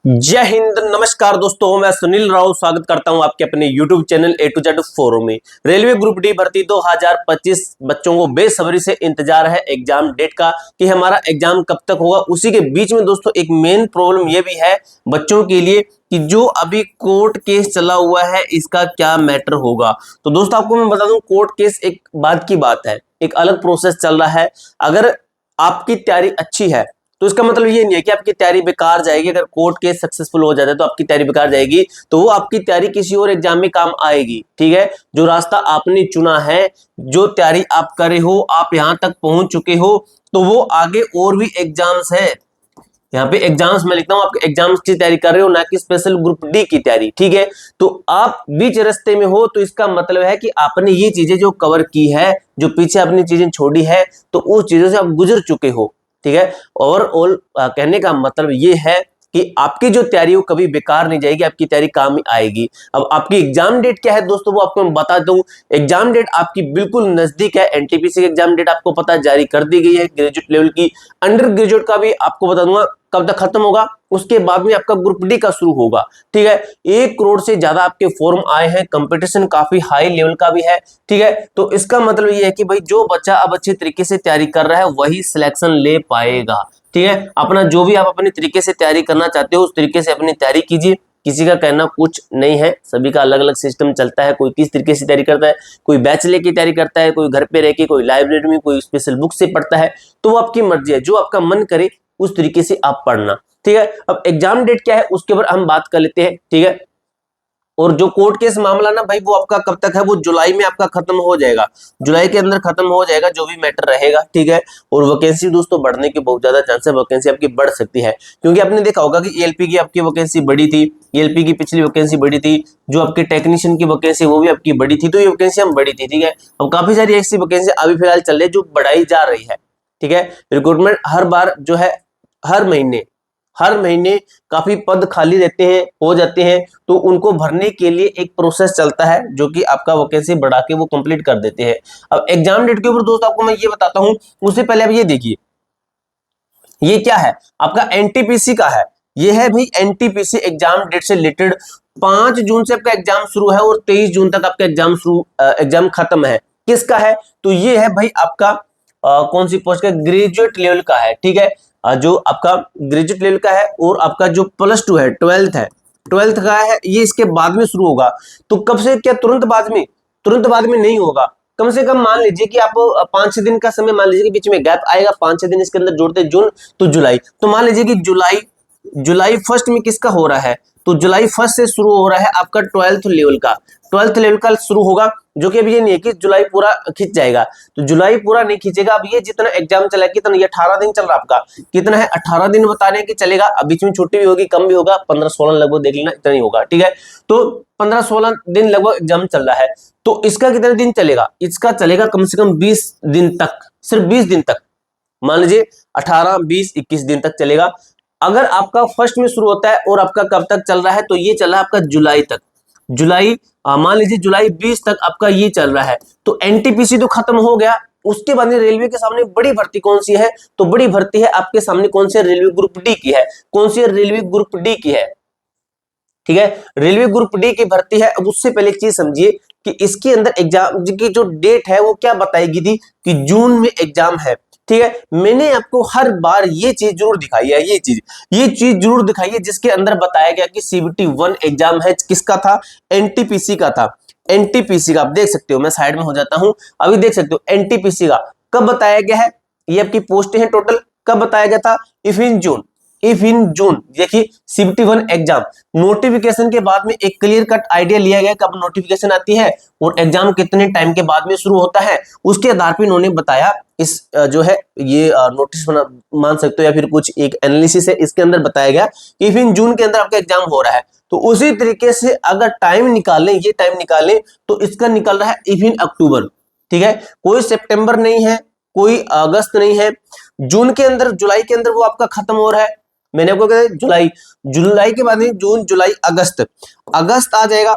जय हिंद, नमस्कार दोस्तों, मैं सुनील राव स्वागत करता हूं आपके अपने YouTube channel A to Z forum में। रेलवे ग्रुप डी भर्ती 2025 बच्चों को बेसब्री से इंतजार है एग्जाम डेट का कि हमारा एग्जाम कब तक होगा। उसी के बीच में दोस्तों एक मेन प्रॉब्लम ये भी है बच्चों के लिए कि जो अभी कोर्ट केस चला हुआ है इसका क्या मैटर होगा। तो दोस्तों आपको मैं बता दूं, कोर्ट केस एक बाद की बात है, एक अलग प्रोसेस चल रहा है। अगर आपकी तैयारी अच्छी है तो इसका मतलब ये नहीं है कि आपकी तैयारी बेकार जाएगी। अगर कोर्ट केस सक्सेसफुल हो जाता है तो आपकी तैयारी बेकार जाएगी, तो वो आपकी तैयारी किसी और एग्जाम में काम आएगी। ठीक है, जो रास्ता आपने चुना है, जो तैयारी आप करे हो, आप यहां तक पहुंच चुके हो, तो वो आगे और भी एग्जाम्स है। यहाँ पे एग्जाम्स मैं लिखता हूँ, आपके एग्जाम्स की तैयारी कर रहे हो, ना कि स्पेशल ग्रुप डी की तैयारी। ठीक है, तो आप बीच रास्ते में हो तो इसका मतलब है कि आपने ये चीजें जो कवर की है, जो पीछे आपने चीजें छोड़ी है, तो उस चीजों से आप गुजर चुके हो। ठीक है, ओवरऑल कहने का मतलब ये है कि आपकी जो तैयारी वो कभी बेकार नहीं जाएगी, आपकी तैयारी काम ही आएगी। अब आपकी एग्जाम डेट क्या है दोस्तों, वो आपको मैं बता दूं। एग्जाम डेट आपकी बिल्कुल नजदीक है। एनटीपीसी की एग्जाम डेट आपको पता है जारी कर दी गई है ग्रेजुएट लेवल की। अंडर ग्रेजुएट का भी आपको बता दूंगा कब तक खत्म होगा, उसके बाद में आपका ग्रुप डी का शुरू होगा। ठीक है, 1 करोड़ से ज्यादा आपके फॉर्म आए हैं, कंपटीशन काफी हाई लेवल का भी है। ठीक है, तो इसका मतलब ये है कि भाई जो बच्चा अब अच्छे तरीके से तैयारी कर रहा है वही सिलेक्शन ले पाएगा। ठीक है, अपना जो भी आप अपने तरीके से तैयारी करना चाहते हो उस तरीके से अपनी तैयारी कीजिए। किसी का कहना कुछ नहीं है, सभी का अलग अलग सिस्टम चलता है। कोई किस तरीके से तैयारी करता है, कोई बैच लेके तैयारी करता है, कोई घर पे रह के, कोई लाइब्रेरी में, कोई स्पेशल बुक से पढ़ता है। तो वो आपकी मर्जी है, जो आपका मन करे उस तरीके से आप पढ़ना। ठीक है, अब एग्जाम डेट क्या है उसके ऊपर हम बात कर लेते हैं। ठीक है, और जो कोर्ट केस मामला ना भाई, वो आपका कब तक है, वो जुलाई में आपका खत्म हो जाएगा। जुलाई के अंदर खत्म हो जाएगा जो भी मैटर रहेगा। ठीक है, और वैकेंसी दोस्तों बढ़ने के बहुत ज्यादा चांस है, वैकेंसी आपकी बढ़ सकती है। क्योंकि आपने देखा होगा कि ईएलपी की आपकी वैकेंसी बढ़ी थी, ईएलपी की पिछली वैकेंसी बढ़ी थी, जो आपके टेक्नीशियन की वैकेंसी वो भी आपकी बढ़ी थी, तो ये वैकेंसी हम बढ़ी थी। ठीक है, अब काफी सारी ऐसी वैकेंसी अभी फिलहाल चल रही है जो बढ़ाई जा रही है। ठीक है, रिक्रूटमेंट हर बार जो है, हर महीने काफी पद खाली रहते हैं, हो जाते हैं, तो उनको भरने के लिए एक प्रोसेस चलता है जो कि आपका वैकेंसी बढ़ा के वो कंप्लीट कर देते हैं। अब एग्जाम डेट के ऊपर दोस्त आपको मैं ये बताता हूं, उससे पहले आप ये देखिए, ये क्या है, आपका एनटीपीसी का है। ये है भाई एनटीपीसी एग्जाम डेट से रिलेटेड। 5 जून से आपका एग्जाम शुरू है और 23 जून तक आपका एग्जाम खत्म है। किसका है, तो ये है भाई आपका कौन सी पोस्ट का, ग्रेजुएट लेवल का है। ठीक है, जो आपका ग्रेजुएट लेवल का है, और आपका जो +2 है, 12th है, 12th का है, ये इसके बाद में शुरू होगा। तो कब से, क्या तुरंत बाद में? तुरंत बाद में नहीं होगा। कम से कम मान लीजिए कि आप 5-6 दिन का समय मान लीजिए कि बीच में गैप आएगा, 5-6 दिन इसके अंदर जोड़ते, जून तो जुलाई, तो मान लीजिए कि जुलाई 1 में किसका हो रहा है, तो जुलाई 1 से शुरू हो रहा है आपका 12th लेवल का शुरू होगा। जो कि अब ये नहीं है कि जुलाई पूरा खींच जाएगा, तो जुलाई पूरा नहीं खींचेगा। अब ये जितना एग्जाम चला है, कितना, ये 18 दिन चल रहा है आपका, कितना है, 18 दिन बता रहे हैं कि चलेगा। अब बीच में छुट्टी भी होगी, कम भी होगा, 15-16 लगभग देख लेना, इतना ही होगा। ठीक है, तो 15-16 दिन लगभग एग्जाम चल रहा है। तो इसका कितने दिन चलेगा, इसका चलेगा कम से कम 20 दिन तक, सिर्फ 20 दिन तक, मान लीजिए 18, 20, 21 दिन तक चलेगा। अगर आपका फर्स्ट में शुरू होता है और आपका कब तक चल रहा है, तो ये चल रहा है आपका जुलाई तक, मान लीजिए जुलाई 20 तक आपका ये चल रहा है। तो एनटीपीसी तो खत्म हो गया। उसके बाद में रेलवे के सामने बड़ी भर्ती कौन सी है, तो बड़ी भर्ती है आपके सामने कौन सी, रेलवे ग्रुप डी की है। कौन सी, रेलवे ग्रुप डी की है। ठीक है, रेलवे ग्रुप डी की भर्ती है। अब उससे पहले एक चीज समझिए कि इसके अंदर एग्जाम की जो डेट है वो क्या बताएगी थी, कि जून में एग्जाम है। ठीक है, मैंने आपको हर बार ये चीज जरूर दिखाई है, ये चीज जरूर दिखाई है, जिसके अंदर बताया गया कि सीबीटी 1 एग्जाम है, किसका था, एनटीपीसी का था। एनटीपीसी का आप देख सकते हो, मैं साइड में हो जाता हूं, अभी देख सकते हो एनटीपीसी का कब बताया गया है, ये आपकी पोस्टें हैं टोटल, कब बताया गया था, इफ इन जून। देखिए सीबीटी 1 एग्जाम नोटिफिकेशन के बाद में एक क्लियर कट आइडिया लिया गया कब नोटिफिकेशन आती है और एग्जाम कितने टाइम के बाद में शुरू होता है। उसके आधार पर इन्होंने बताया, इस जो है ये नोटिस बना मान सकते हो या फिर कुछ एक एनालिसिस है, इसके अंदर बताया गया कि इफ इन जून के अंदर आपका एग्जाम हो रहा है। तो उसी तरीके से अगर टाइम निकालें, ये टाइम निकालें, तो इसका निकल रहा है इफ इन अक्टूबर। ठीक है, कोई सितंबर नहीं है, कोई अगस्त नहीं है, जून के अंदर, जुलाई के अंदर वो आपका खत्म हो रहा है। मैंने आपको कहा जुलाई के बाद में जून, जुलाई, अगस्त आ जाएगा।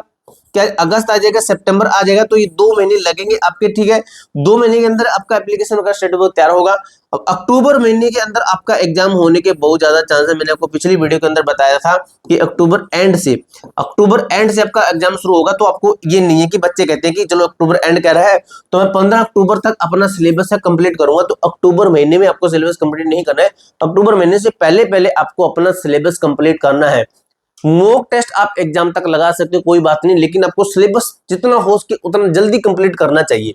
क्या अगस्त आ जाएगा, सितंबर आ जाएगा, तो ये 2 महीने लगेंगे आपके, ठीक है। 2 महीने के अंदर आपका एप्लीकेशन का शेड्यूल तैयार होगा। अब अक्टूबर महीने के अंदर आपका एग्जाम होने के बहुत ज्यादा चांस है। मैंने आपको पिछली वीडियो के अंदर बताया था कि अक्टूबर एंड से आपका एग्जाम शुरू होगा। तो आपको ये नहीं है कि बच्चे कहते हैं कि चलो अक्टूबर एंड कह रहा है तो मैं 15 अक्टूबर तक अपना सिलेबस है कंप्लीट करूंगा, तो अक्टूबर महीने में आपको सिलेबस कंप्लीट नहीं करना है। अक्टूबर महीने से पहले पहले आपको अपना सिलेबस कंप्लीट करना है। मॉक टेस्ट आप एग्जाम तक लगा सकते हो, कोई बात नहीं, लेकिन आपको सिलेबस जितना हो सके उतना जल्दी कंप्लीट करना चाहिए,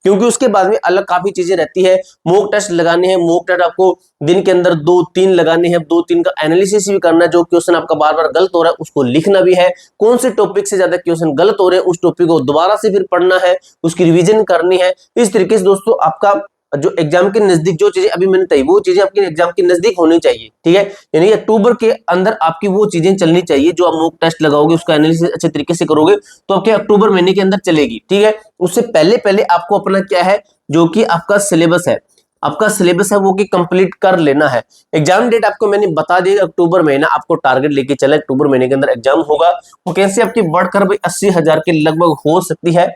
क्योंकि उसके बाद में अलग काफी चीजें रहती है। मॉक टेस्ट लगाने हैं, मॉक टेस्ट आपको दिन के अंदर 2-3 लगाने हैं, 2-3 का एनालिसिस भी करना है। जो क्वेश्चन आपका बार बार गलत हो रहा है उसको लिखना भी है, कौन से टॉपिक से ज्यादा क्वेश्चन गलत हो रहे हैं उस टॉपिक को दोबारा से फिर पढ़ना है, उसकी रिवीजन करनी है। इस तरीके से दोस्तों आपका जो एग्जाम के नजदीक जो चीजें अभी मैंने बताई वो चीजें आपके एग्जाम के नजदीक होनी चाहिए, ठीक है। यानी अक्टूबर के अंदर आपकी वो चीजें चलनी चाहिए जो आप मॉक टेस्ट लगाओगे, उसका एनालिसिस अच्छे तरीके से करोगे तो आपके अक्टूबर महीने के अंदर चलेगी, ठीक है। उससे पहले पहले आपको अपना क्या है, जो कि आपका सिलेबस है, वो कि कंप्लीट कर लेना है। एग्जाम डेट आपको मैंने बता दी, अक्टूबर महीना आपको टारगेट लेके चला, अक्टूबर महीने के अंदर एग्जाम होगा। वैकेंसी आपकी बढ़कर भाई 80,000 के लगभग हो सकती है,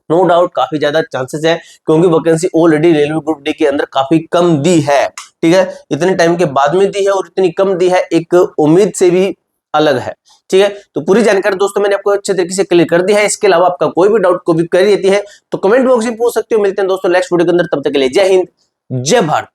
नो डाउट काफी ज्यादा चांसेस है, क्योंकि vacancy already railway group D के अंदर काफी कम दी है, ठीक है। इतने टाइम के बाद में दी है और इतनी कम दी है, एक उम्मीद से भी अलग है, ठीक है। तो पूरी जानकारी दोस्तों मैंने आपको अच्छे तरीके से क्लियर कर दी है। इसके अलावा आपका कोई भी डाउट को भी कर देती है तो कमेंट बॉक्स में पूछ सकते हो। मिलते हैं दोस्तों नेक्स्ट वीडियो के अंदर, तब तक के लिए जय हिंद, जय भारत।